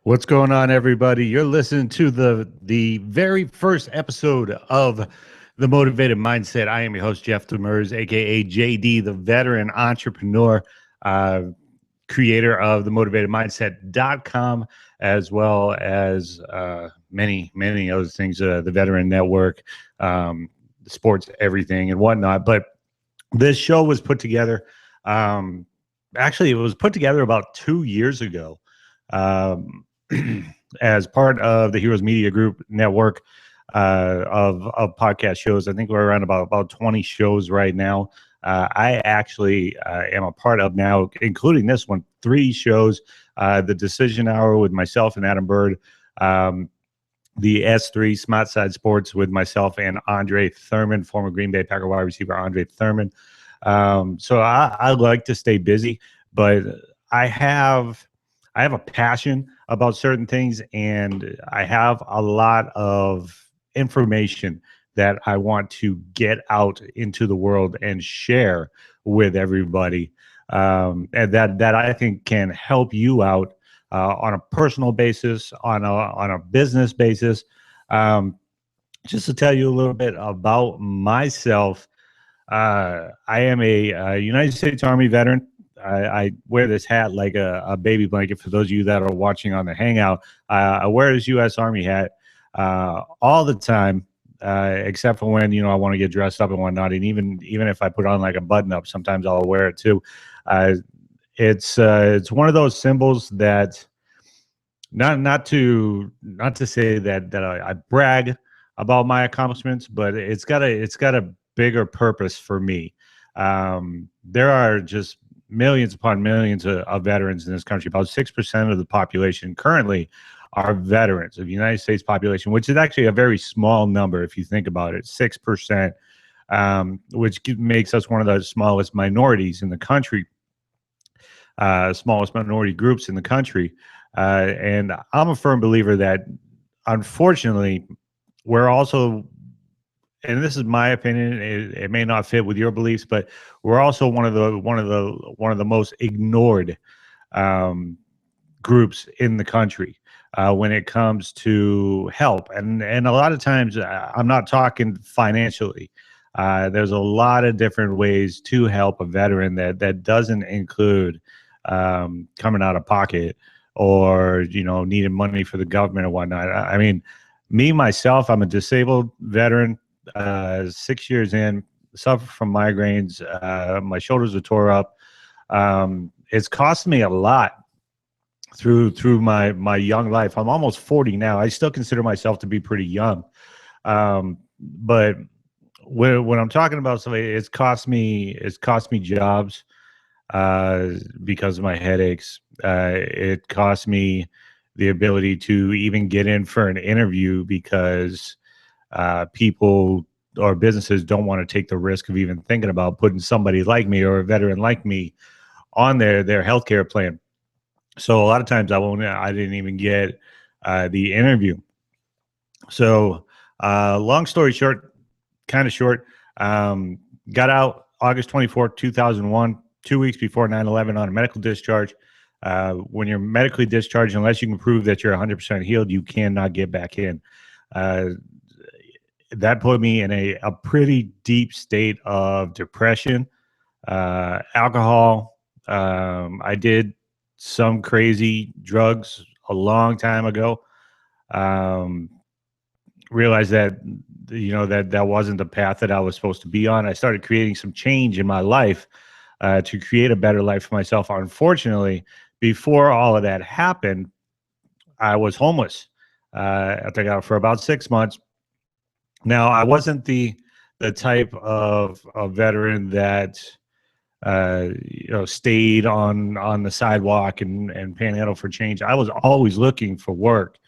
What's going on, everybody? You're listening to the very first episode of The Motivated Mindset. I am your host, Jeff Demers, aka JD, the veteran entrepreneur, uh, creator of the motivatedmindset.com, as well as many other things, the Veteran Network, sports, everything, and whatnot. But this show was put together. Actually, it was put together about 2 years ago. Um, as part of the Heroes Media Group network of podcast shows. I think we're around about 20 shows right now. I actually am a part of now, including this one, 3 shows. The Decision Hour with myself and Adam Bird. The S3 Smart Side Sports with myself and Andre Thurman, former Green Bay Packer wide receiver Andre Thurman. So I like to stay busy, but I have a passion about certain things, and I have a lot of information that I want to get out into the world and share with everybody, and that I think can help you out on a personal basis, on a business basis. Just to tell you a little bit about myself, I am a United States Army veteran. I wear this hat like a baby blanket for those of you that are watching on the Hangout. I wear this U.S. Army hat all the time, except for when I want to get dressed up and whatnot. And even if I put on like a button up, sometimes I'll wear it too. It's one of those symbols that not to say that I brag about my accomplishments, but it's got a bigger purpose for me. There are just millions upon millions of veterans in this country. About 6% of the population currently are veterans of the United States population, which is actually a very small number if you think about it. 6%, which makes us one of the smallest minorities in the country, smallest minority groups in the country. And I'm a firm believer that, unfortunately, we're also, and this is my opinion, it may not fit with your beliefs, but we're also one of the most ignored groups in the country when it comes to help. And a lot of times, I'm not talking financially. There's a lot of different ways to help a veteran that doesn't include coming out of pocket or needing money for the government or whatnot. I mean, me myself, I'm a disabled veteran. 6 years in, suffer from migraines. My shoulders are tore up. It's cost me a lot through my young life. I'm almost 40 now. I still consider myself to be pretty young. But when I'm talking about something, it's cost me jobs because of my headaches. It cost me the ability to even get in for an interview because people or businesses don't want to take the risk of even thinking about putting somebody like me or a veteran like me on their healthcare plan. So a lot of times I didn't even get the interview. So long story short, kind of short, got out August 24th, 2001, 2 weeks before 9/11 on a medical discharge. When you're medically discharged, unless you can prove that you're 100% healed, you cannot get back in. That put me in a pretty deep state of depression, alcohol. I did some crazy drugs a long time ago. Realized that that wasn't the path that I was supposed to be on. I started creating some change in my life to create a better life for myself. Unfortunately, before all of that happened, I was homeless. I think I for about 6 months. Now, I wasn't the type of veteran that stayed on the sidewalk and panhandled for change. I was always looking for work.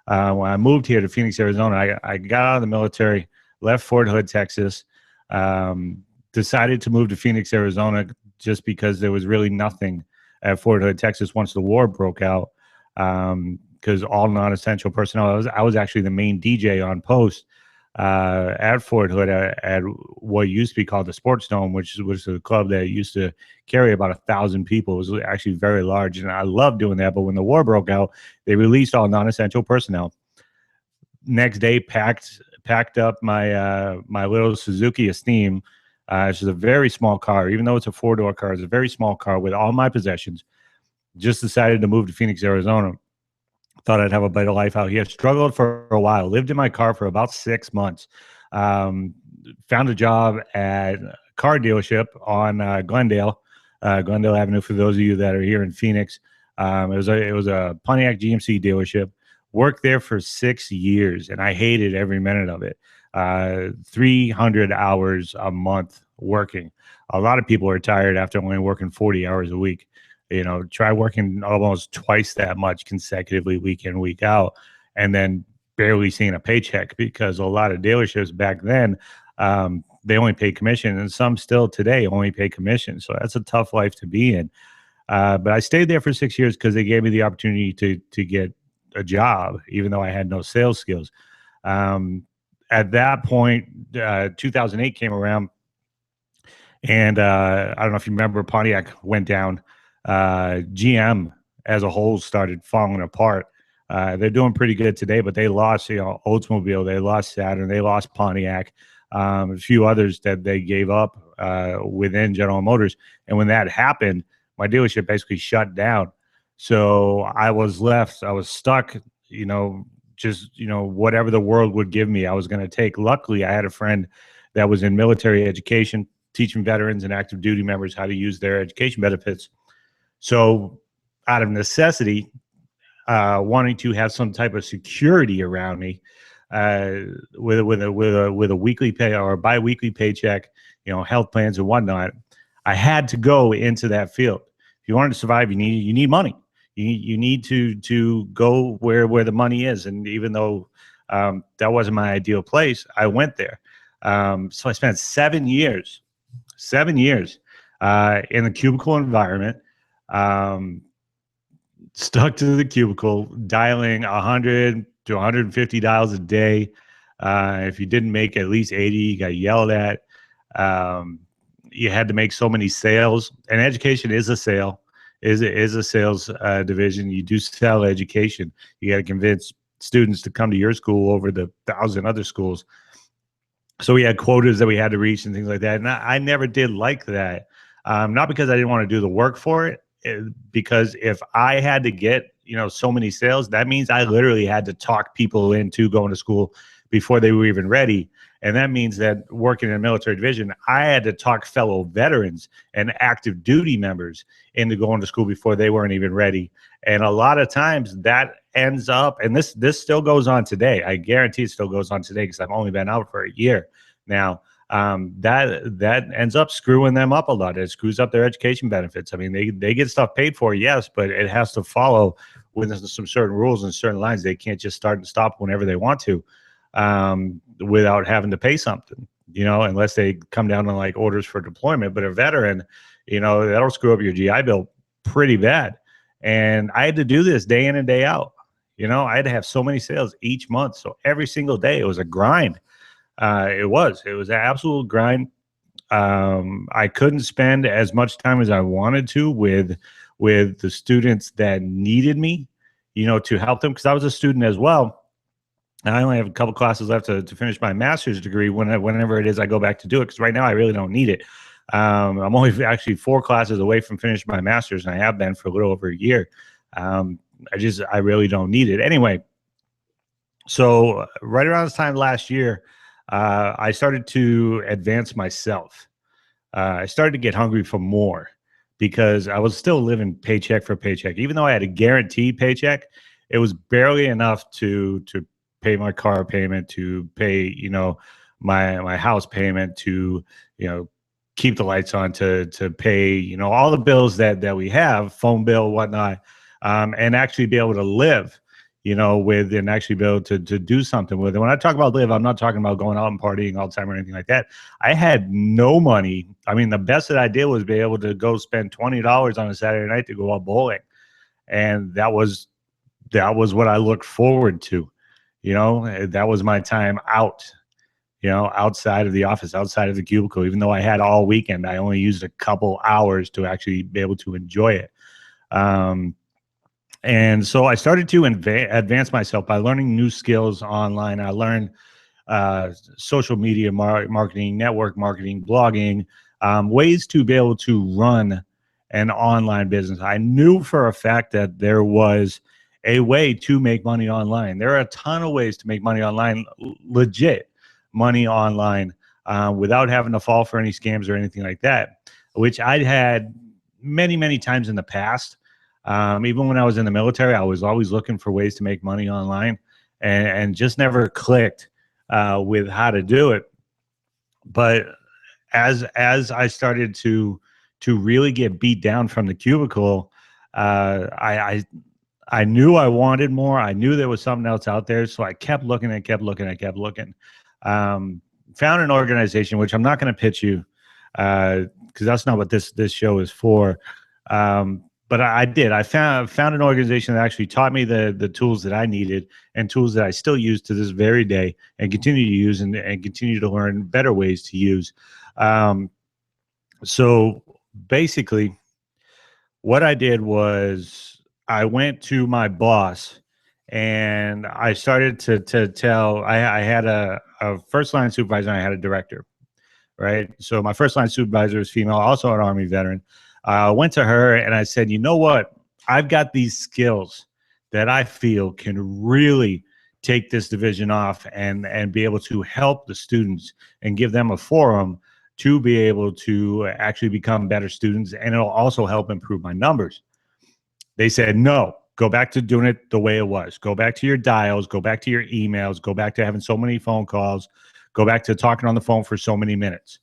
When I moved here to Phoenix, Arizona, I got out of the military, left Fort Hood, Texas, decided to move to Phoenix, Arizona, just because there was really nothing at Fort Hood, Texas once the war broke out. Because all non-essential personnel, I was actually the main DJ on post. at Fort Hood at what used to be called the Sports Dome, which was a club that used to carry about 1,000 people. It was actually very large, and I loved doing that. But when the war broke out, they released all non-essential personnel. Next day, packed up my little Suzuki Esteem. Which is a very small car, even though it's a four-door car. It's a very small car with all my possessions. Just decided to move to Phoenix, Arizona. Thought I'd have a better life out here. Struggled for a while. Lived in my car for about 6 months. Found a job at a car dealership on Glendale Avenue. For those of you that are here in Phoenix, it was a Pontiac GMC dealership. Worked there for 6 years, and I hated every minute of it. 300 hours a month working. A lot of people are tired after only working 40 hours a week. Try working almost twice that much consecutively, week in, week out, and then barely seeing a paycheck, because a lot of dealerships back then, they only pay commission, and some still today only pay commission. So that's a tough life to be in. But I stayed there for 6 years because they gave me the opportunity to get a job, even though I had no sales skills. At that point, 2008 came around, and I don't know if you remember, Pontiac went down. GM as a whole started falling apart. They're doing pretty good today, but they lost, Oldsmobile, they lost Saturn, they lost Pontiac, a few others that they gave up within General Motors. And when that happened, my dealership basically shut down. So I was stuck, whatever the world would give me, I was going to take. Luckily, I had a friend that was in military education, teaching veterans and active duty members how to use their education benefits. So out of necessity, wanting to have some type of security around me, with a weekly pay or a biweekly paycheck, health plans and whatnot, I had to go into that field. If you wanted to survive, you need money. You need to go where the money is. And even though that wasn't my ideal place, I went there. So I spent 7 years in the cubicle environment, stuck to the cubicle, dialing 100 to 150 dials a day. If you didn't make at least 80, you got yelled at. You had to make so many sales, and education is a sale. Is a sales division. You do sell education. You got to convince students to come to your school over the 1,000 other schools. So we had quotas that we had to reach and things like that. And I never did like that. Not because I didn't want to do the work for it, because if I had to get, so many sales, that means I literally had to talk people into going to school before they were even ready. And that means that working in a military division, I had to talk fellow veterans and active duty members into going to school before they weren't even ready. And a lot of times that ends up, and this still goes on today. I guarantee it still goes on today because I've only been out for a year now. That ends up screwing them up a lot. It screws up their education benefits. I mean, they get stuff paid for, yes, but it has to follow within some certain rules and certain lines. They can't just start and stop whenever they want to, without having to pay something, unless they come down on like orders for deployment. But a veteran, that'll screw up your GI Bill pretty bad. And I had to do this day in and day out. I had to have so many sales each month. So every single day it was a grind. It was an absolute grind. I couldn't spend as much time as I wanted to with the students that needed me, to help them, because I was a student as well. And I only have a couple classes left to finish my master's degree whenever it is I go back to do it, because right now I really don't need it. I'm only actually 4 classes away from finishing my master's, and I have been for a little over a year. I really don't need it. Anyway, so right around this time last year, I started to advance myself. I started to get hungry for more, because I was still living paycheck for paycheck. Even though I had a guaranteed paycheck, it was barely enough to pay my car payment, to pay, my house payment, to, keep the lights on, to pay, all the bills that we have, phone bill, whatnot, and actually be able to live, with, and actually be able to do something with it. When I talk about live, I'm not talking about going out and partying all the time or anything like that. I had no money. I mean, the best that I did was be able to go spend $20 on a Saturday night to go out bowling. And that was what I looked forward to. That was my time out. outside of the office, outside of the cubicle. Even though I had all weekend, I only used a couple hours to actually be able to enjoy it. And so I started to advance myself by learning new skills online. I learned social media marketing, network marketing, blogging, ways to be able to run an online business. I knew for a fact that there was a way to make money online. There are a ton of ways to make money online, legit money online, without having to fall for any scams or anything like that, which I'd had many, many times in the past. Even when I was in the military, I was always looking for ways to make money online, and just never clicked with how to do it. But as I started to really get beat down from the cubicle, I knew I wanted more. I knew there was something else out there, so I kept looking and kept looking and kept looking. Found an organization, which I'm not going to pitch you, because that's not what this show is for. But I did. I found an organization that actually taught me the tools that I needed, and tools that I still use to this very day, and continue to use, and continue to learn better ways to use. So basically, what I did was I went to my boss, and I started to tell. I had a first line supervisor, and I had a director. Right. So my first line supervisor is female, also an Army veteran. I went to her and I said, you know what? I've got these skills that I feel can really take this division off, and be able to help the students and give them a forum to be able to actually become better students. And it'll also help improve my numbers. They said, no, go back to doing it the way it was. Go back to your dials, go back to your emails, go back to having so many phone calls, go back to talking on the phone for so many minutes.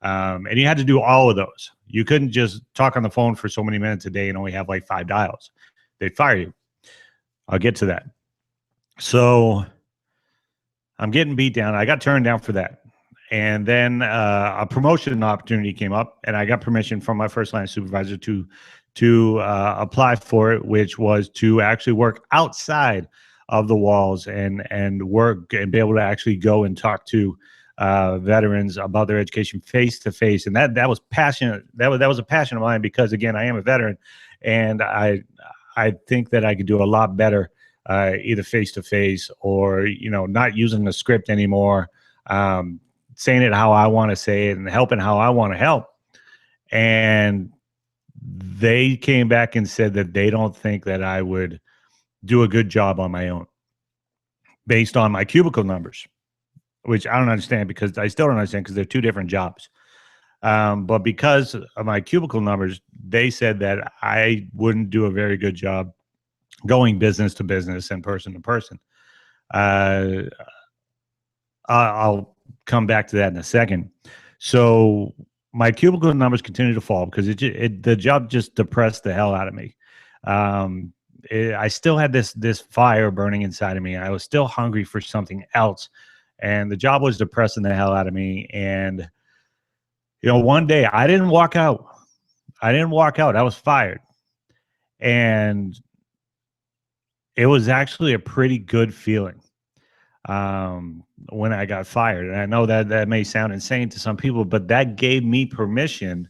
And you had to do all of those. You couldn't just talk on the phone for so many minutes a day and only have like 5 dials. They'd fire you. I'll get to that. So I'm getting beat down. I got turned down for that. And then a promotion opportunity came up, and I got permission from my first line supervisor to apply for it, which was to actually work outside of the walls, and work and be able to actually go and talk to veterans about their education face to face. And that was passionate. That was a passion of mine, because again, I am a veteran, and I think that I could do a lot better, either face to face, or not using the script anymore, saying it how I want to say it, and helping how I want to help. And they came back and said that they don't think that I would do a good job on my own based on my cubicle numbers, which I don't understand, because I still don't understand, because they're two different jobs. But because of my cubicle numbers, they said that I wouldn't do a very good job going business to business and person to person. I'll come back to that in a second. So my cubicle numbers continue to fall, because the job just depressed the hell out of me. I still had this fire burning inside of me. I was still hungry for something else, and the job was depressing the hell out of me. And one day I didn't walk out. I was fired, and it was actually a pretty good feeling when I got fired. And I know that may sound insane to some people, but that gave me permission.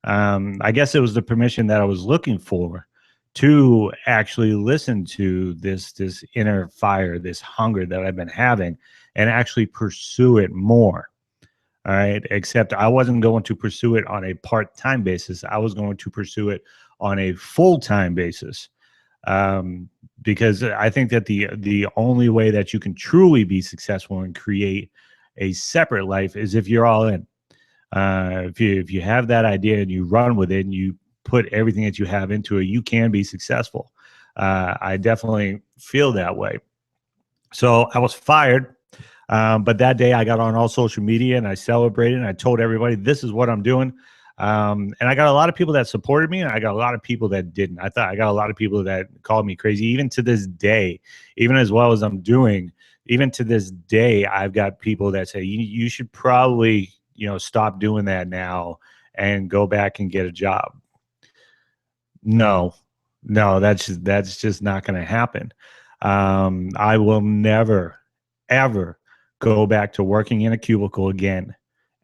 I guess it was the permission that I was looking for, to actually listen to this inner fire, this hunger that I've been having, and actually pursue it more. All right. Except I wasn't going to pursue it on a part-time basis. I was going to pursue it on a full-time basis. Because I think that the only way that you can truly be successful and create a separate life is if you're all in. If you have that idea and you run with it and you put everything that you have into it, you can be successful. I definitely feel that way. So I was fired. But that day I got on all social media and I celebrated, and I told everybody, this is what I'm doing. And I got a lot of people that supported me, and I got a lot of people that didn't. I got a lot of people that called me crazy. Even to this day, even as well as I'm doing, even to this day, I've got people that say, you should probably, stop doing that now and go back and get a job. No, that's just not going to happen. I will never, ever go back to working in a cubicle again,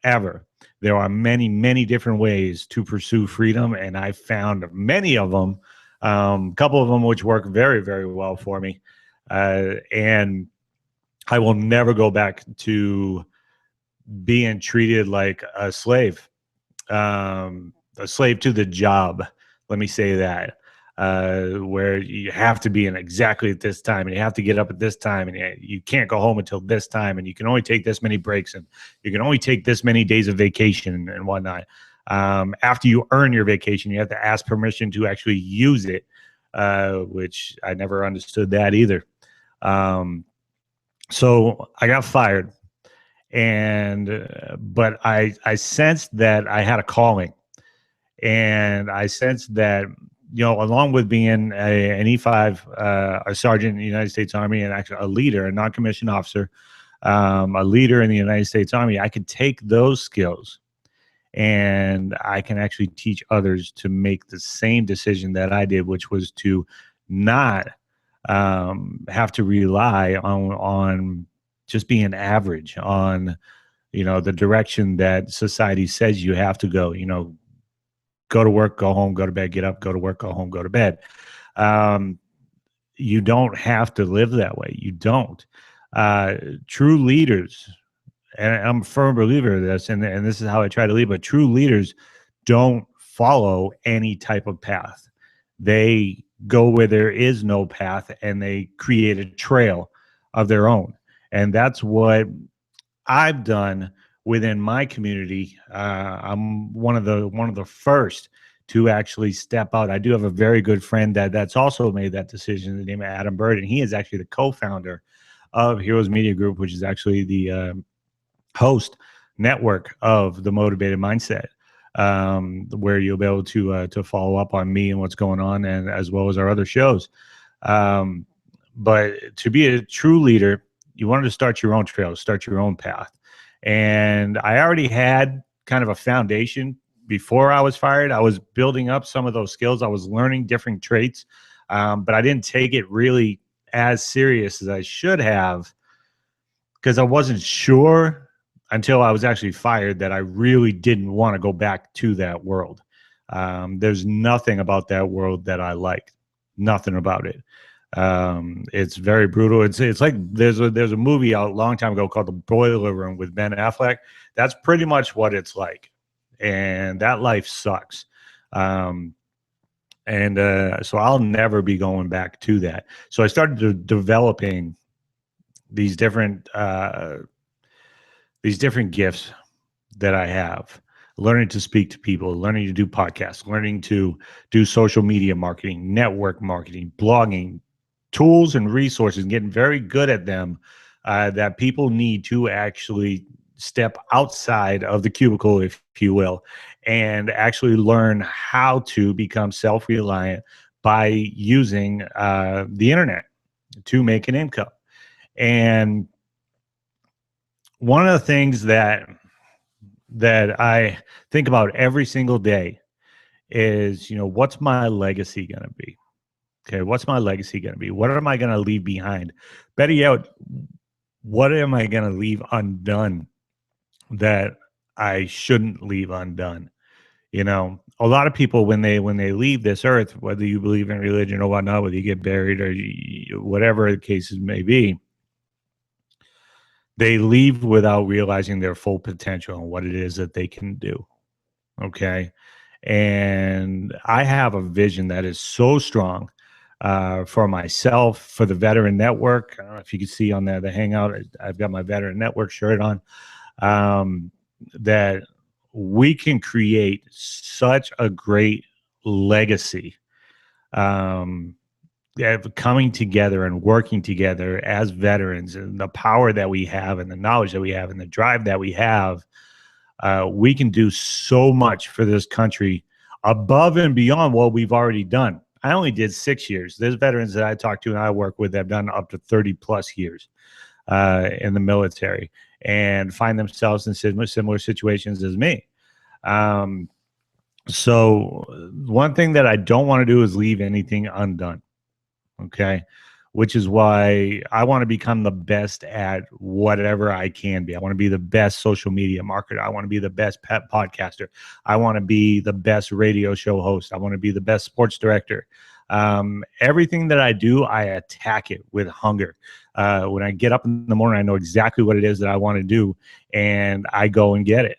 ever. There are many, many different ways to pursue freedom, and I found many of them, a couple of them which work very, very well for me. And I will never go back to being treated like a slave to the job. Let me say that, where you have to be in exactly at this time, and you have to get up at this time, and you can't go home until this time, and you can only take this many breaks, and you can only take this many days of vacation and whatnot. After you earn your vacation, you have to ask permission to actually use it, which I never understood that either. So I got fired, and but I sensed that I had a calling, and I sensed that, along with being an E5, a sergeant in the United States Army, and actually a leader, a non-commissioned officer, a leader in the United States Army, I could take those skills and I can actually teach others to make the same decision that I did, which was to not have to rely on just being average, on the direction that society says you have to go. Go to work, go home, go to bed, get up, go to work, go home, go to bed. You don't have to live that way. You don't. True leaders, and I'm a firm believer of this, and this is how I try to lead, but true leaders don't follow any type of path. They go where there is no path, and they create a trail of their own. And that's what I've done within my community. I'm one of the first to actually step out. I do have a very good friend that's also made that decision, the name of Adam Bird, and he is actually the co-founder of Heroes Media Group, which is actually the host network of the Motivated Mindset, where you'll be able to follow up on me and what's going on, and as well as our other shows. But to be a true leader, you wanted to start your own trail, start your own path. And I already had kind of a foundation before I was fired. I was building up some of those skills. I was learning different traits, but I didn't take it really as serious as I should have, because I wasn't sure until I was actually fired that I really didn't want to go back to that world. There's nothing about that world that I liked, nothing about it. It's very brutal. It's like there's a movie out a long time ago called The Boiler Room with Ben Affleck. That's pretty much what it's like, and that life sucks. So I'll never be going back to that. So I started developing these different gifts that I have. Learning to speak to people, learning to do podcasts, learning to do social media marketing, network marketing, blogging, tools and resources, and getting very good at them, that people need to actually step outside of the cubicle, if you will, and actually learn how to become self-reliant by using the internet to make an income. And one of the things that I think about every single day is, what's my legacy going to be? Okay, what's my legacy going to be? What am I going to leave behind? Better yet, what am I going to leave undone that I shouldn't leave undone? A lot of people, when they leave this earth, whether you believe in religion or whatnot, whether you get buried or whatever the cases may be, they leave without realizing their full potential and what it is that they can do. Okay. And I have a vision that is so strong for myself, for the Veteran Network. I don't know if you can see on there, the Hangout, I've got my Veteran Network shirt on, that we can create such a great legacy, coming together and working together as veterans, and the power that we have and the knowledge that we have and the drive that we have. We can do so much for this country above and beyond what we've already done. I only did 6 years. There's veterans that I talk to and I work with that have done up to 30 plus years in the military and find themselves in similar situations as me. So one thing that I don't want to do is leave anything undone. Okay. which is why I want to become the best at whatever I can be. I want to be the best social media marketer. I want to be the best pet podcaster. I want to be the best radio show host. I want to be the best sports director. Everything that I do, I attack it with hunger. When I get up in the morning, I know exactly what it is that I want to do, and I go and get it.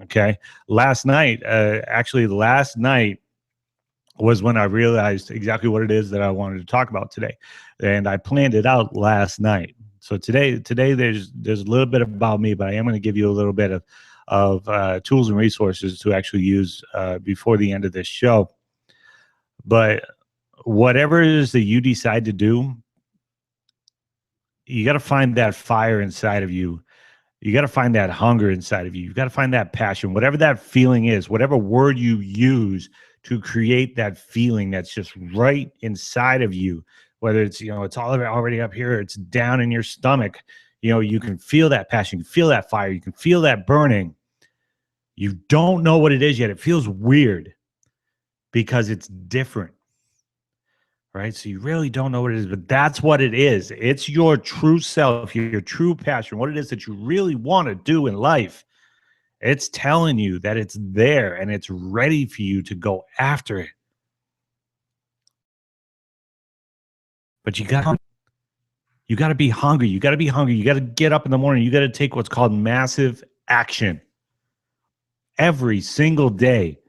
Okay. Last night was when I realized exactly what it is that I wanted to talk about today, and I planned it out last night. So today there's a little bit about me, but I am going to give you a little bit of tools and resources to actually use before the end of this show. But whatever it is that you decide to do, you got to find that fire inside of you. You got to find that hunger inside of you. You got to find that passion, whatever that feeling is, whatever word you use to create that feeling that's just right inside of you, whether it's, it's all already up here, it's down in your stomach. You can feel that passion, you can feel that fire, you can feel that burning. You don't know what it is yet. It feels weird because it's different, right? So you really don't know what it is, but that's what it is. It's your true self, your true passion, what it is that you really want to do in life. It's telling you that it's there and it's ready for you to go after it. But you got to be hungry. You got to be hungry. You got to get up in the morning. You got to take what's called massive action. Every single day,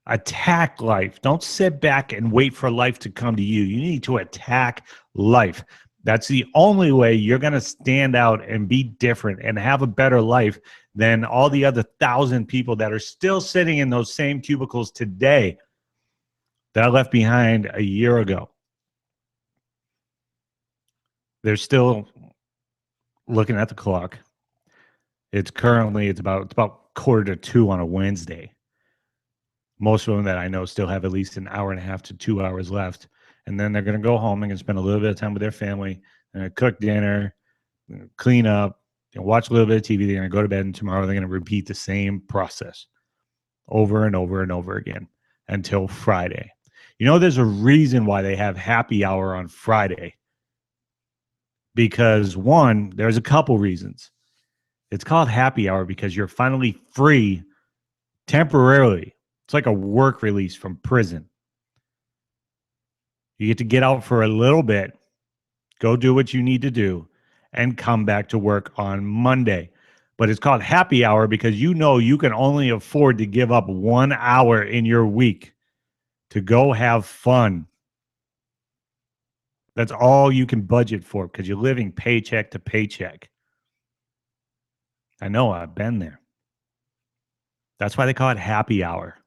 attack life. Don't sit back and wait for life to come to you. You need to attack life. That's the only way you're going to stand out and be different and have a better life than all the other 1,000 people that are still sitting in those same cubicles today that I left behind a year ago. They're still looking at the clock. It's about 1:45 on a Wednesday. Most of them that I know still have at least an hour and a half to 2 hours left. And then they're going to go home and spend a little bit of time with their family and cook dinner, clean up, watch a little bit of TV. They're going to go to bed, and tomorrow they're going to repeat the same process over and over and over again until Friday. There's a reason why they have happy hour on Friday. Because one, there's a couple reasons. It's called happy hour because you're finally free temporarily. It's like a work release from prison. You get to get out for a little bit, go do what you need to do, and come back to work on Monday. But it's called happy hour because you can only afford to give up 1 hour in your week to go have fun. That's all you can budget for because you're living paycheck to paycheck. I know, I've been there. That's why they call it happy hour.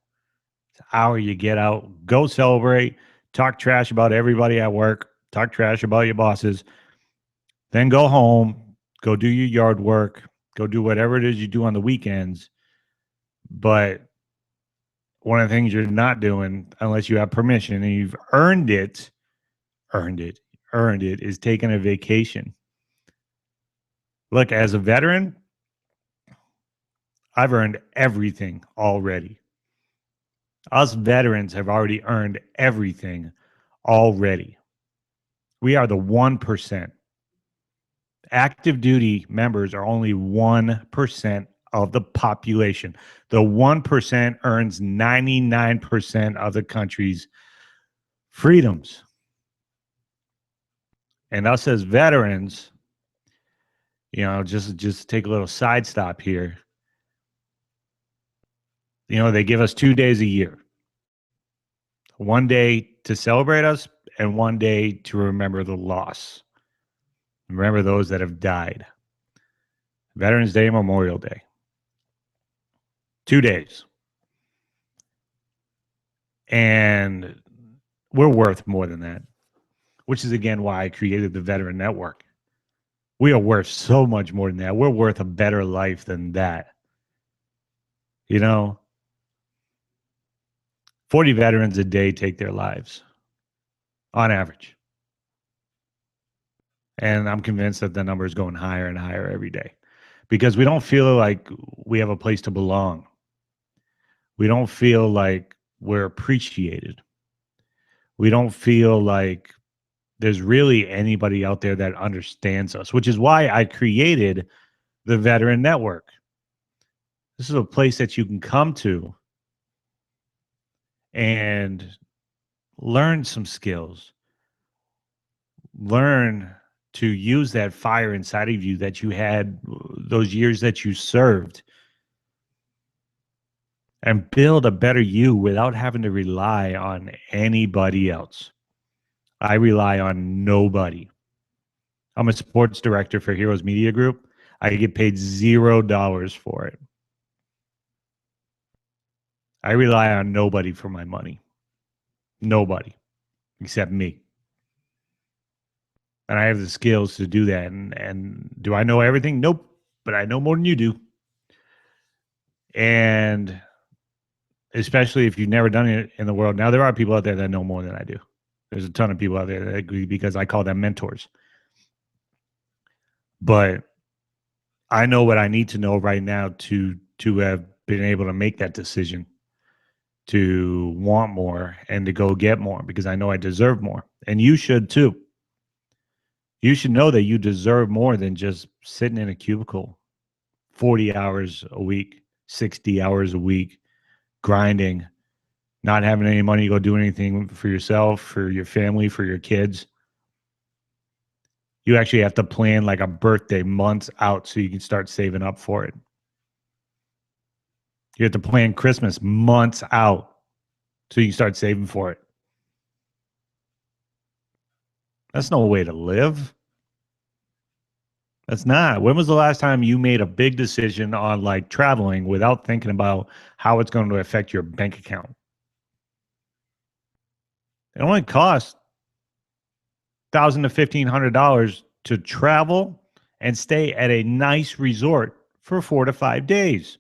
It's an hour you get out, go celebrate, talk trash about everybody at work, talk trash about your bosses, then go home, go do your yard work, go do whatever it is you do on the weekends. But one of the things you're not doing, unless you have permission and you've earned it, is taking a vacation. Look, as a veteran, I've earned everything already. Us veterans have already earned everything already. We are the 1%. Active duty members are only 1% of the population. The 1% earns 99% of the country's freedoms. And us as veterans, just take a little side stop here. They give us 2 days a year. One day to celebrate us and one day to remember the loss. Remember those that have died. Veterans Day, Memorial Day. 2 days. And we're worth more than that, which is, again, why I created the Veteran Network. We are worth so much more than that. We're worth a better life than that. 40 veterans a day take their lives on average. And I'm convinced that the number is going higher and higher every day because we don't feel like we have a place to belong. We don't feel like we're appreciated. We don't feel like there's really anybody out there that understands us, which is why I created the Veteran Network. This is a place that you can come to and learn some skills, learn to use that fire inside of you that you had those years that you served, and build a better you without having to rely on anybody else. I rely on nobody. I'm a sports director for Heroes Media Group. I get paid $0 for it. I rely on nobody for my money. Nobody except me. And I have the skills to do that. And do I know everything? Nope. But I know more than you do. And especially if you've never done it in the world. Now, there are people out there that know more than I do. There's a ton of people out there that agree because I call them mentors. But I know what I need to know right now to have been able to make that decision, to want more and to go get more, because I know I deserve more. And you should too. You should know that you deserve more than just sitting in a cubicle 40 hours a week, 60 hours a week, grinding, not having any money to go do anything for yourself, for your family, for your kids. You actually have to plan like a birthday months out so you can start saving up for it. You have to plan Christmas months out so you can start saving for it. That's no way to live. That's not. When was the last time you made a big decision on like traveling without thinking about how it's going to affect your bank account? It only costs $1,000 to $1,500 to travel and stay at a nice resort for 4 to 5 days.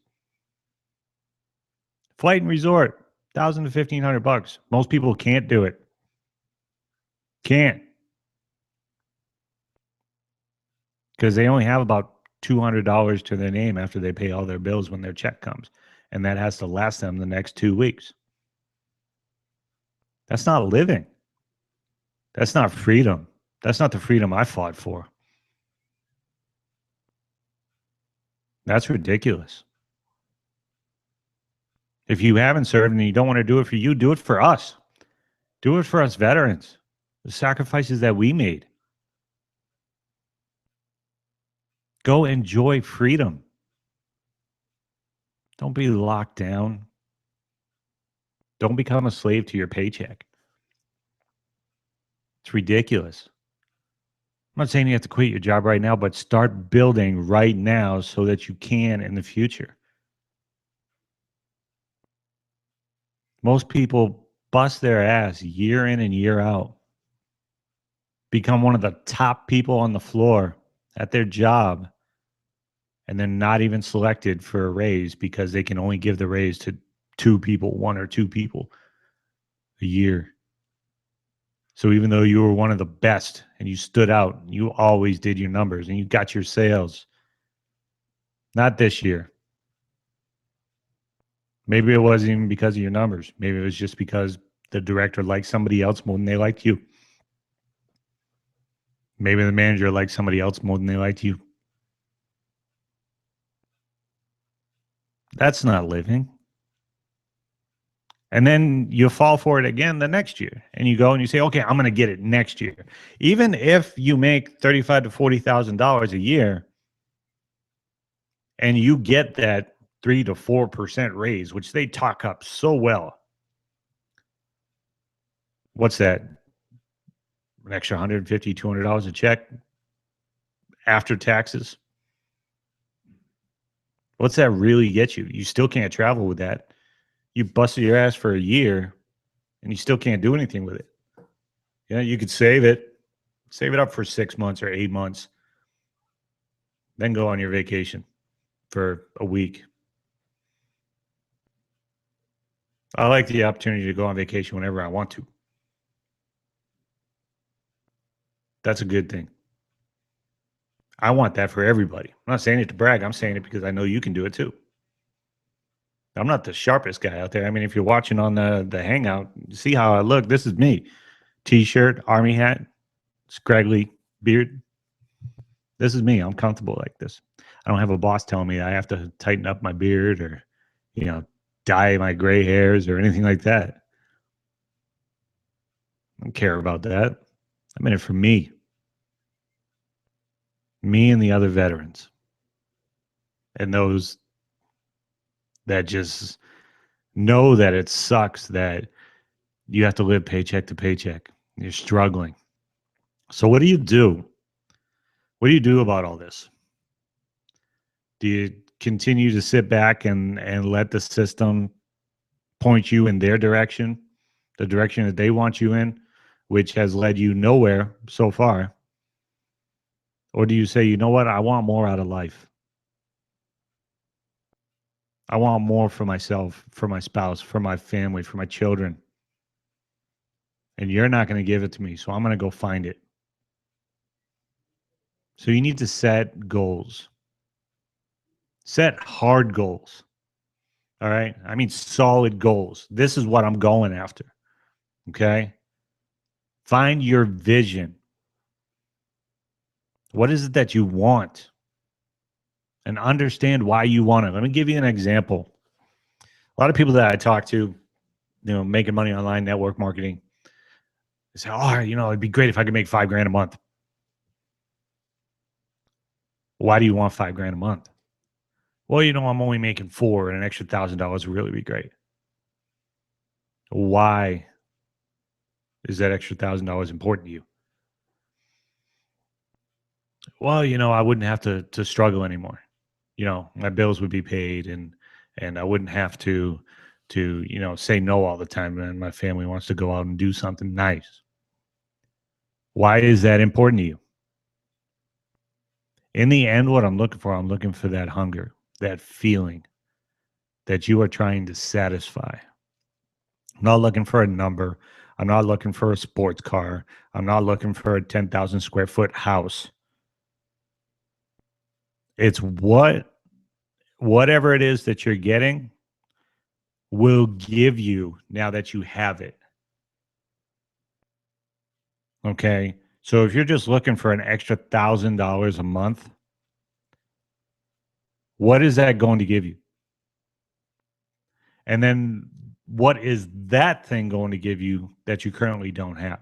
Flight and resort, $1,000 to $1,500. Most people can't do it. Can't. Because they only have about $200 to their name after they pay all their bills when their check comes. And that has to last them the next 2 weeks. That's not living. That's not freedom. That's not the freedom I fought for. That's ridiculous. If you haven't served and you don't want to do it for you, do it for us. Do it for us veterans. The sacrifices that we made. Go enjoy freedom. Don't be locked down. Don't become a slave to your paycheck. It's ridiculous. I'm not saying you have to quit your job right now, but start building right now so that you can in the future. Most people bust their ass year in and year out, become one of the top people on the floor at their job, and they're not even selected for a raise because they can only give the raise to 1 or 2 people a year. So even though you were one of the best and you stood out, you always did your numbers and you got your sales. Not this year. Maybe it wasn't even because of your numbers. Maybe it was just because the director liked somebody else more than they liked you. Maybe the manager liked somebody else more than they liked you. That's not living. And then you fall for it again the next year, and you go and you say, "Okay, I'm going to get it next year." Even if you make $35,000 to $40,000 a year, and you get that 3 to 4% raise, which they talk up so well. What's that? An extra $150, $200 a check after taxes? What's that really get you? You still can't travel with that. You busted your ass for a year and you still can't do anything with it. Yeah, you could save it up for 6 months or 8 months, then go on your vacation for a week. I like the opportunity to go on vacation whenever I want to. That's a good thing. I want that for everybody. I'm not saying it to brag. I'm saying it because I know you can do it too. I'm not the sharpest guy out there. I mean, if you're watching on the Hangout, see how I look. This is me. T-shirt, army hat, scraggly beard. This is me. I'm comfortable like this. I don't have a boss telling me I have to tighten up my beard or, dye my gray hairs or anything like that. I don't care about that. I'm in it for me and the other veterans, and those that just know that it sucks that you have to live paycheck to paycheck. You're struggling. So what do you do? What do you do about all this? Do you continue to sit back and let the system point you in their direction, the direction that they want you in, which has led you nowhere so far? Or do you say, you know what? I want more out of life. I want more for myself, for my spouse, for my family, for my children. And you're not going to give it to me, so I'm going to go find it. So you need to set goals. Set hard goals. All right? I mean solid goals. This is what I'm going after. Okay? Find your vision. What is it that you want? And understand why you want it. Let me give you an example. A lot of people that I talk to, making money online, network marketing, they say, oh, it'd be great if I could make $5,000 a month. Why do you want $5,000 a month? Well, I'm only making $4,000 and an extra $1,000 would really be great. Why is that extra $1,000 important to you? Well, I wouldn't have to struggle anymore. My bills would be paid and I wouldn't have to say no all the time when my family wants to go out and do something nice. Why is that important to you? In the end, what I'm looking for that hunger, that feeling that you are trying to satisfy. I'm not looking for a number. I'm not looking for a sports car. I'm not looking for a 10,000 square foot house. It's whatever it is that you're getting will give you now that you have it. Okay. So if you're just looking for an extra $1,000 a month, what is that going to give you? And then what is that thing going to give you that you currently don't have?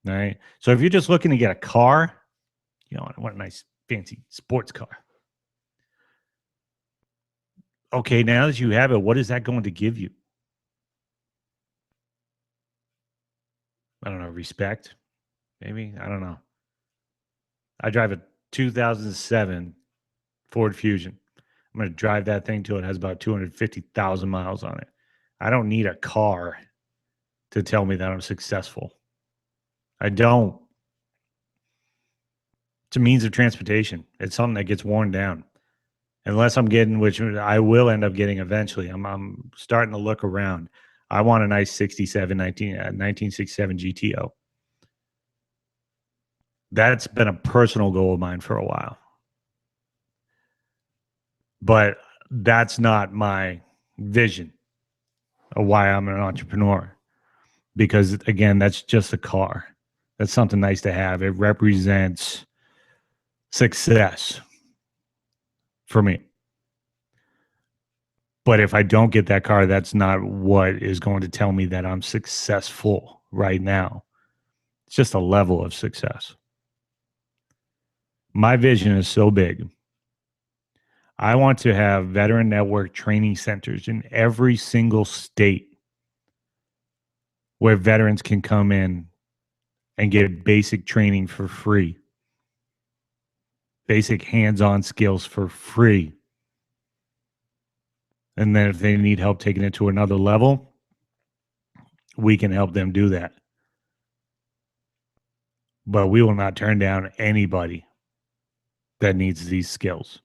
All right. So if you're just looking to get a car, I want a nice fancy sports car. Okay, now that you have it, what is that going to give you? I don't know, respect, maybe? I don't know. I drive a 2007 Ford Fusion. I'm going to drive that thing till it has about 250,000 miles on it. I don't need a car to tell me that I'm successful. I don't. It's a means of transportation. It's something that gets worn down. Unless I'm getting, which I will end up getting eventually. I'm starting to look around. I want a nice 1967 GTO. That's been a personal goal of mine for a while. But that's not my vision of why I'm an entrepreneur. Because, again, that's just a car. That's something nice to have. It represents success for me. But if I don't get that car, that's not what is going to tell me that I'm successful right now. It's just a level of success. My vision is so big. I want to have veteran network training centers in every single state where veterans can come in and get basic training for free, basic hands-on skills for free. And then if they need help taking it to another level, we can help them do that. But we will not turn down anybody that needs these skills.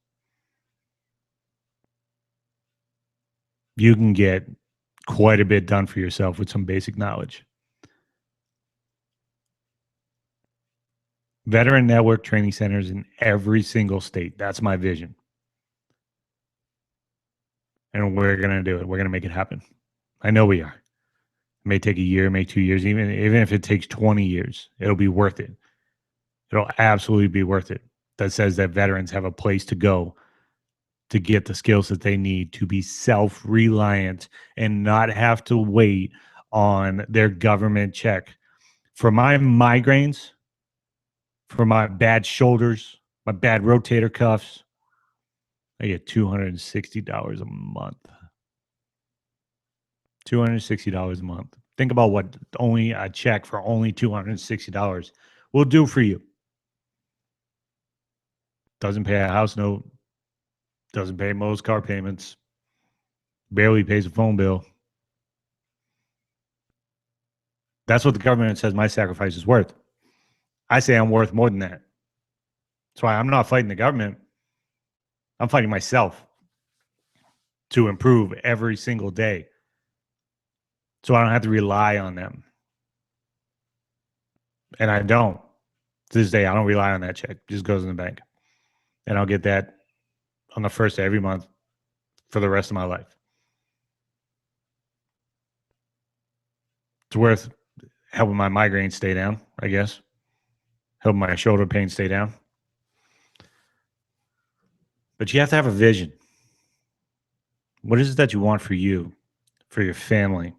You can get quite a bit done for yourself with some basic knowledge. Veteran network training centers in every single state. That's my vision. And we're going to do it. We're going to make it happen. I know we are. It may take a year, it may 2 years, even if it takes 20 years, it'll be worth it. It'll absolutely be worth it. That says that veterans have a place to go to get the skills that they need to be self-reliant and not have to wait on their government check. For my migraines, for my bad shoulders, my bad rotator cuffs, I get $260 a month. $260 a month. Think about what only a check for only $260 will do for you. Doesn't pay a house note, doesn't pay most car payments, barely pays a phone bill. That's what the government says my sacrifice is worth. I say I'm worth more than that. That's why I'm not fighting the government. I'm fighting myself to improve every single day so I don't have to rely on them. And I don't. To this day, I don't rely on that check. It just goes in the bank. And I'll get that on the first of every month for the rest of my life. It's worth helping my migraines stay down, I guess. Helping my shoulder pain stay down. But you have to have a vision. What is it that you want for you, for your family?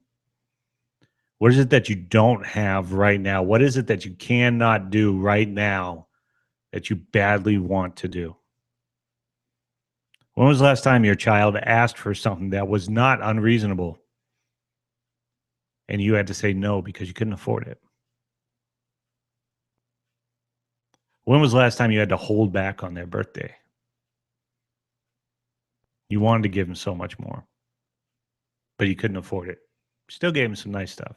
What is it that you don't have right now? What is it that you cannot do right now that you badly want to do? When was the last time your child asked for something that was not unreasonable and you had to say no because you couldn't afford it? When was the last time you had to hold back on their birthday? You wanted to give them so much more, but you couldn't afford it. Still gave them some nice stuff,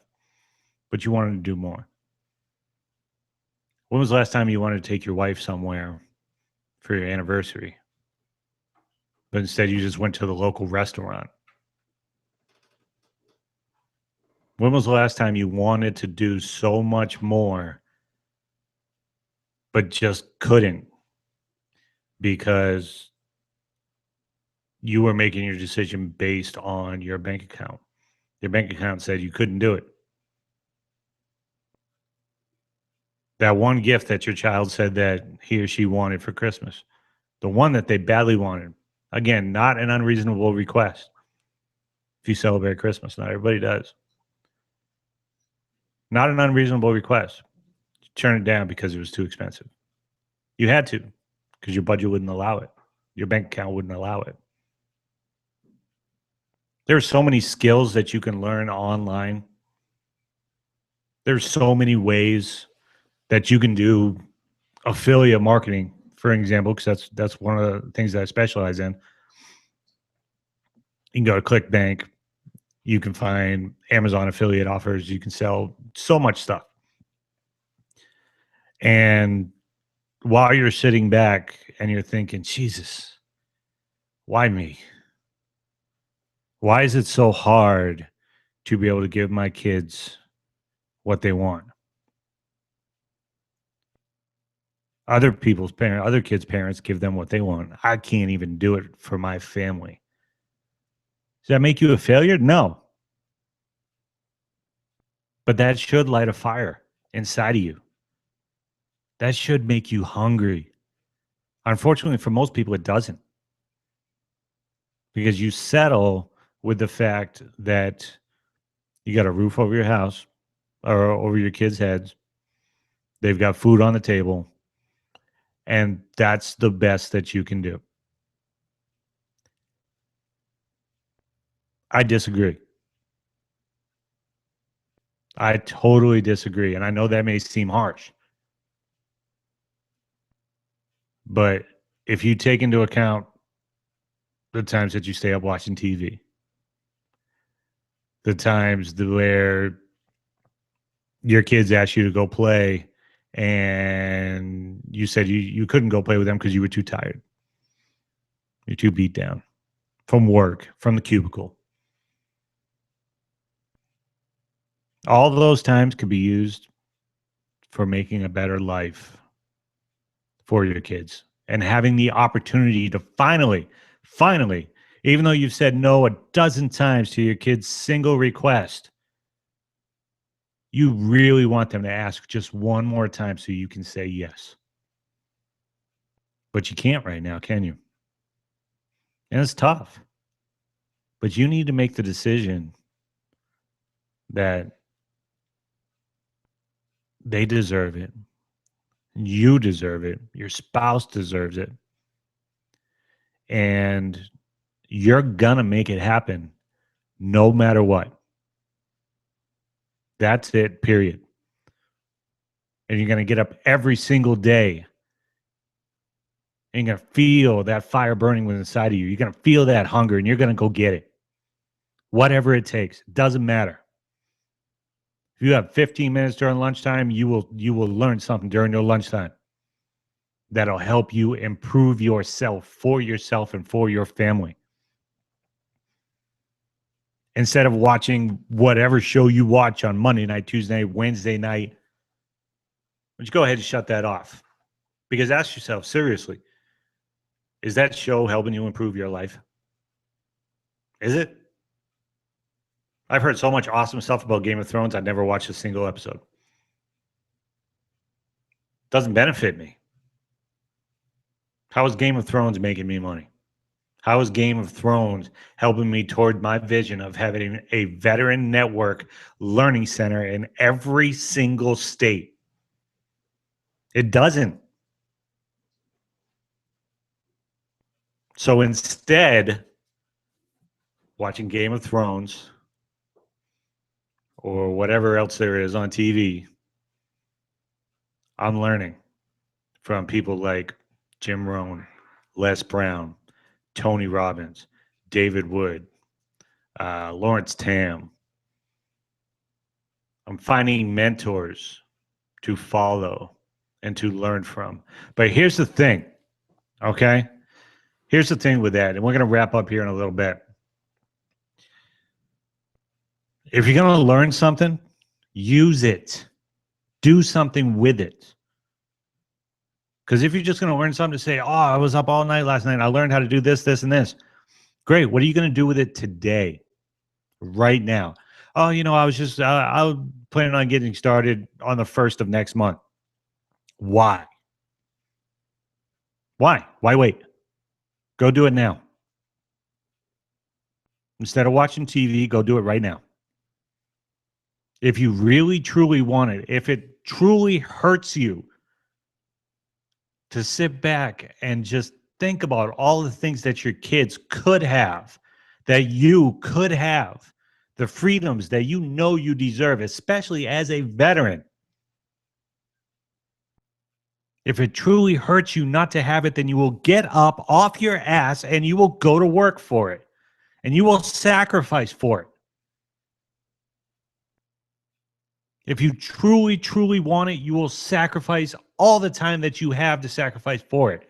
but you wanted to do more. When was the last time you wanted to take your wife somewhere for your anniversary, but instead you just went to the local restaurant? When was the last time you wanted to do so much more, but just couldn't because you were making your decision based on your bank account? Your bank account said you couldn't do it. That one gift that your child said that he or she wanted for Christmas, the one that they badly wanted. Again, not an unreasonable request. If you celebrate Christmas, not everybody does. Not an unreasonable request. You turn it down because it was too expensive. You had to, because your budget wouldn't allow it. Your bank account wouldn't allow it. There are so many skills that you can learn online. There's so many ways that you can do affiliate marketing, for example, because that's one of the things that I specialize in. You can go to ClickBank. You can find Amazon affiliate offers. You can sell so much stuff. And while you're sitting back and you're thinking, Jesus, why me? Why is it so hard to be able to give my kids what they want? Other people's parents, other kids' parents give them what they want. I can't even do it for my family. Does that make you a failure? No. But that should light a fire inside of you. That should make you hungry. Unfortunately, for most people, it doesn't. Because you settle with the fact that you got a roof over your house or over your kids' heads. They've got food on the table. And that's the best that you can do. I disagree. I totally disagree. And I know that may seem harsh. But if you take into account the times that you stay up watching TV, the times where your kids ask you to go play and you said you couldn't go play with them because you were too tired. You're too beat down from work, from the cubicle. All those times could be used for making a better life for your kids and having the opportunity to finally, even though you've said no a dozen times to your kid's single request, you really want them to ask just one more time so you can say yes. But you can't right now, can you? And it's tough. But you need to make the decision that they deserve it. You deserve it. Your spouse deserves it. And you're going to make it happen no matter what. That's it, period. And you're going to get up every single day and you're going to feel that fire burning within inside of you. You're going to feel that hunger and you're going to go get it. Whatever it takes. It doesn't matter. If you have 15 minutes during lunchtime, you will learn something during your lunchtime that'll help you improve yourself and for your family. Instead of watching whatever show you watch on Monday night, Tuesday night, Wednesday night, why don't you go ahead and shut that off? Because ask yourself, seriously, is that show helping you improve your life? Is it? I've heard so much awesome stuff about Game of Thrones. I've never watched a single episode. Doesn't benefit me. How is Game of Thrones making me money? How is Game of Thrones helping me toward my vision of having a veteran network learning center in every single state? It doesn't. So instead, watching Game of Thrones or whatever else there is on TV, I'm learning from people like Jim Rohn, Les Brown, Tony Robbins, David Wood, Lawrence Tam. I'm finding mentors to follow and to learn from. But here's the thing, okay? Here's the thing with that, and we're going to wrap up here in a little bit. If you're going to learn something, use it. Do something with it. Because if you're just going to learn something to say, oh, I was up all night last night, I learned how to do this, this, and this. Great. What are you going to do with it today? Right now? Oh, I was planning on getting started on the 1st of next month. Why? Why wait? Go do it now. Instead of watching TV, go do it right now. If you really, truly want it, if it truly hurts you to sit back and just think about all the things that your kids could have, that you could have, the freedoms that you know you deserve, especially as a veteran. If it truly hurts you not to have it, then you will get up off your ass and you will go to work for it. And you will sacrifice for it. If you truly, truly want it, you will sacrifice all the time that you have to sacrifice for it.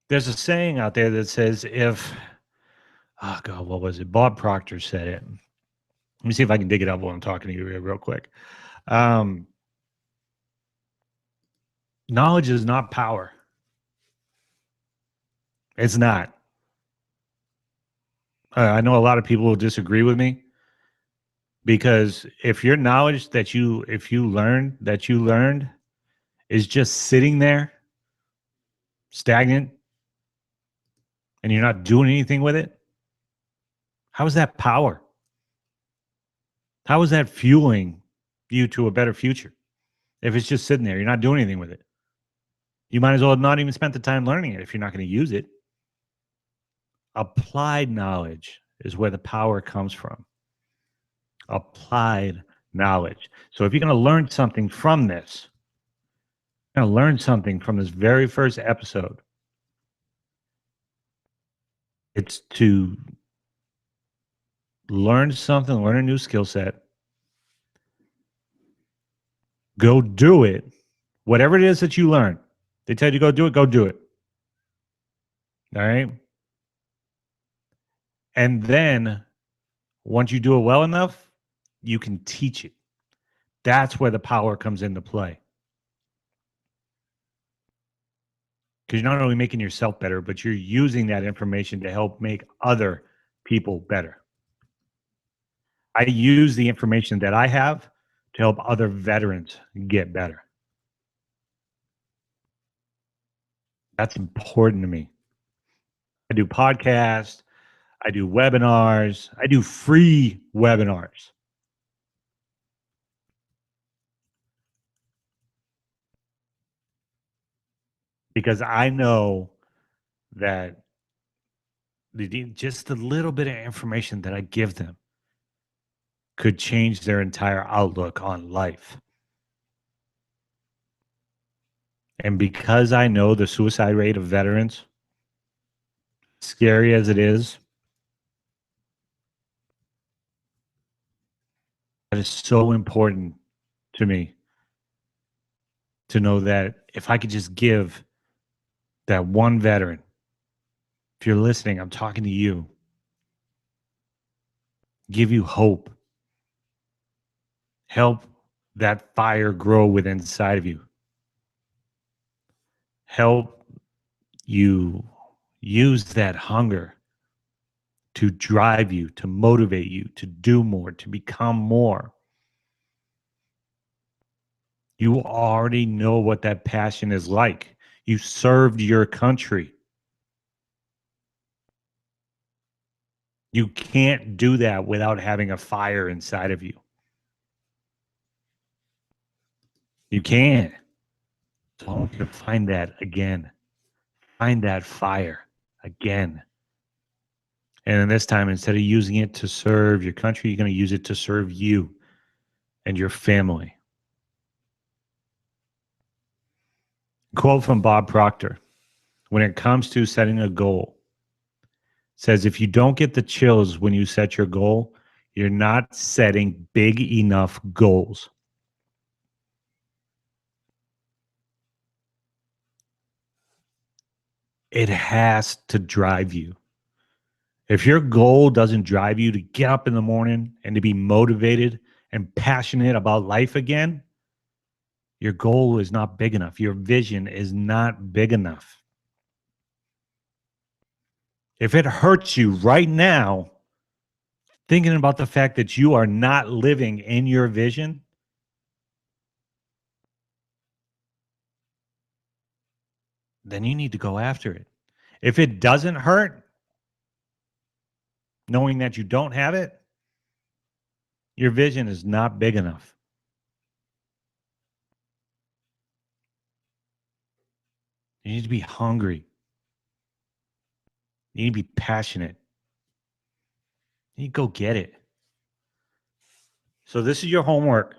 There's a saying out there that says oh God, what was it? Bob Proctor said it. Let me see if I can dig it up while I'm talking to you here real quick. Knowledge is not power. It's not. I know a lot of people will disagree with me because if your knowledge that you learned is just sitting there stagnant and you're not doing anything with it, how is that power? How is that fueling you to a better future? If it's just sitting there, you're not doing anything with it. You might as well have not even spent the time learning it if you're not going to use it. Applied knowledge is where the power comes from. Applied knowledge. So if you're going to learn something from this, you're going to learn something from this very first episode, it's to learn something, learn a new skill set, go do it. Whatever it is that you learn, they tell you to go do it. All right? And then once you do it well enough, you can teach it. That's where the power comes into play. Because you're not only making yourself better, but you're using that information to help make other people better. I use the information that I have to help other veterans get better. That's important to me. I do podcasts, I do webinars, I do free webinars. Because I know that just a little bit of information that I give them could change their entire outlook on life. And because I know the suicide rate of veterans, scary as it is, that is so important to me to know that if I could just give that one veteran, if you're listening, I'm talking to you, give you hope, help that fire grow within inside of you, help you use that hunger to drive you, to motivate you, to do more, to become more. You already know what that passion is like. You served your country. You can't do that without having a fire inside of you. You can't. So I want you to find that again. Find that fire again. And then this time, instead of using it to serve your country, you're going to use it to serve you and your family. Quote from Bob Proctor: when it comes to setting a goal, says if you don't get the chills when you set your goal, you're not setting big enough goals. It has to drive you. If your goal doesn't drive you to get up in the morning and to be motivated and passionate about life again, your goal is not big enough. Your vision is not big enough. If it hurts you right now, thinking about the fact that you are not living in your vision, then you need to go after it. If it doesn't hurt, knowing that you don't have it, your vision is not big enough. You need to be hungry. You need to be passionate. You need to go get it. So this is your homework.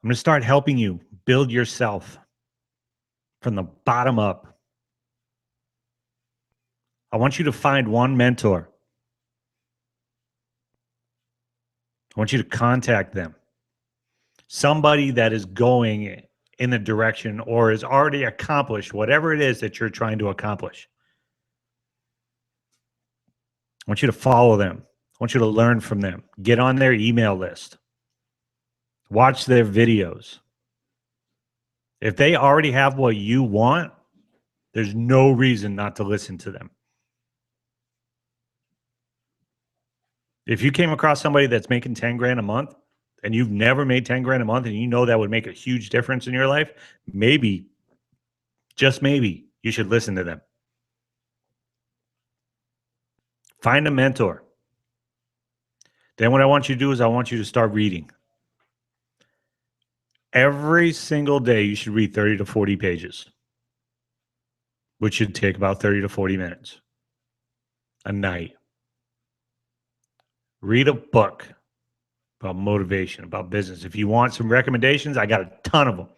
I'm going to start helping you build yourself from the bottom up. I want you to find one mentor. I want you to contact them. Somebody that is going in the direction or has already accomplished whatever it is that you're trying to accomplish. I want you to follow them. I want you to learn from them. Get on their email list. Watch their videos. If they already have what you want, there's no reason not to listen to them. If you came across somebody that's making 10 grand a month and you've never made 10 grand a month and you know that would make a huge difference in your life, maybe, just maybe, you should listen to them. Find a mentor. Then what I want you to do is I want you to start reading. Every single day, you should read 30 to 40 pages, which should take about 30 to 40 minutes a night. Read a book about motivation, about business. If you want some recommendations, I got a ton of them.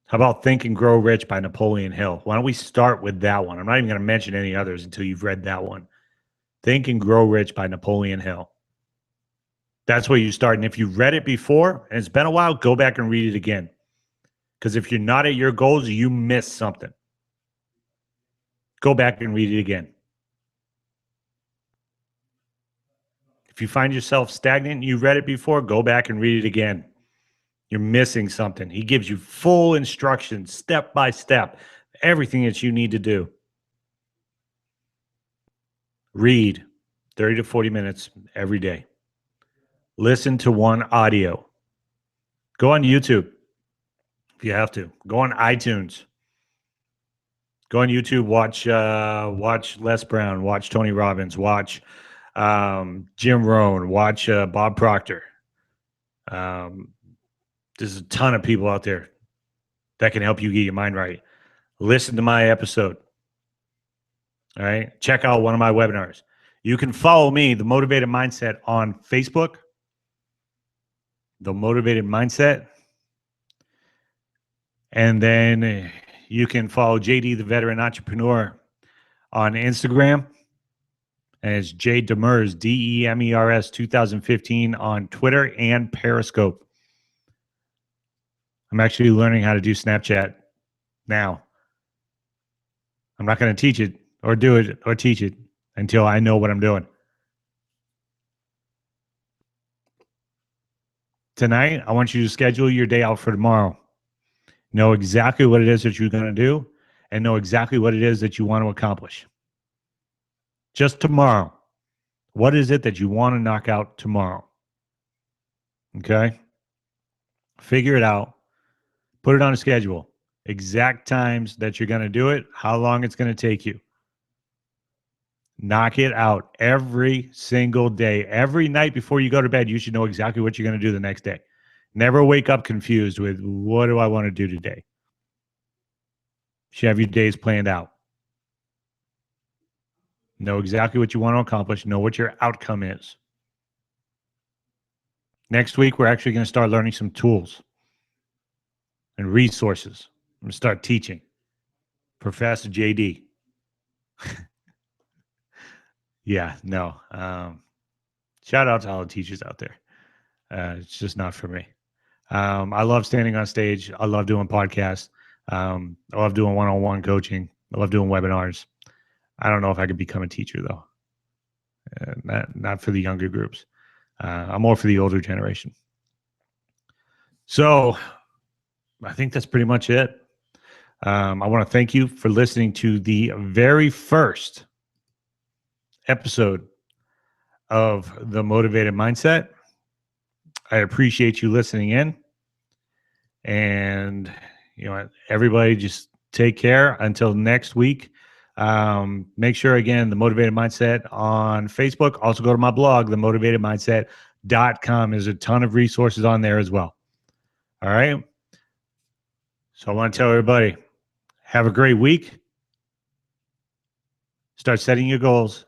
How about Think and Grow Rich by Napoleon Hill? Why don't we start with that one? I'm not even going to mention any others until you've read that one. Think and Grow Rich by Napoleon Hill. That's where you start. And if you've read it before and it's been a while, go back and read it again. Because if you're not at your goals, you miss something. Go back and read it again. If you find yourself stagnant and you've read it before, go back and read it again. You're missing something. He gives you full instructions, step by step, everything that you need to do. Read 30 to 40 minutes every day. Listen to one audio. Go on YouTube if you have to. Go on iTunes. Go on YouTube. Watch Les Brown. Watch Tony Robbins. Watch Jim Rohn. Watch Bob Proctor. There's a ton of people out there that can help you get your mind right. Listen to my episode. All right. Check out one of my webinars. You can follow me, The Motivated Mindset, on Facebook. The Motivated Mindset. And then you can follow JD, the Veteran Entrepreneur, on Instagram. And it's J Demers, DEMERS 2015 on Twitter and Periscope. I'm actually learning how to do Snapchat now. I'm not going to teach it or do it or teach it until I know what I'm doing. Tonight, I want you to schedule your day out for tomorrow. Know exactly what it is that you're going to do and know exactly what it is that you want to accomplish. Just tomorrow. What is it that you want to knock out tomorrow? Okay? Figure it out. Put it on a schedule. Exact times that you're going to do it, how long it's going to take you. Knock it out every single day. Every night before you go to bed, you should know exactly what you're going to do the next day. Never wake up confused with, what do I want to do today? You should have your days planned out. Know exactly what you want to accomplish. Know what your outcome is. Next week, we're actually going to start learning some tools and resources. I'm going to start teaching. Professor JD. Yeah, no. Shout out to all the teachers out there. It's just not for me. I love standing on stage. I love doing podcasts. I love doing one-on-one coaching. I love doing webinars. I don't know if I could become a teacher, though. Not for the younger groups. I'm more for the older generation. So I think that's pretty much it. I want to thank you for listening to the very first episode of The Motivated Mindset. I appreciate you listening in. And, everybody just take care until next week. Make sure, again, The Motivated Mindset on Facebook. Also go to my blog, themotivatedmindset.com. There's a ton of resources on there as well. All right. So I want to tell everybody, have a great week. Start setting your goals.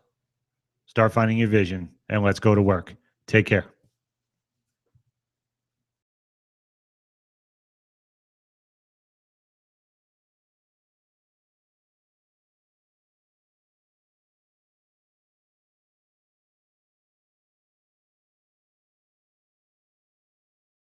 Start finding your vision. And let's go to work. Take care.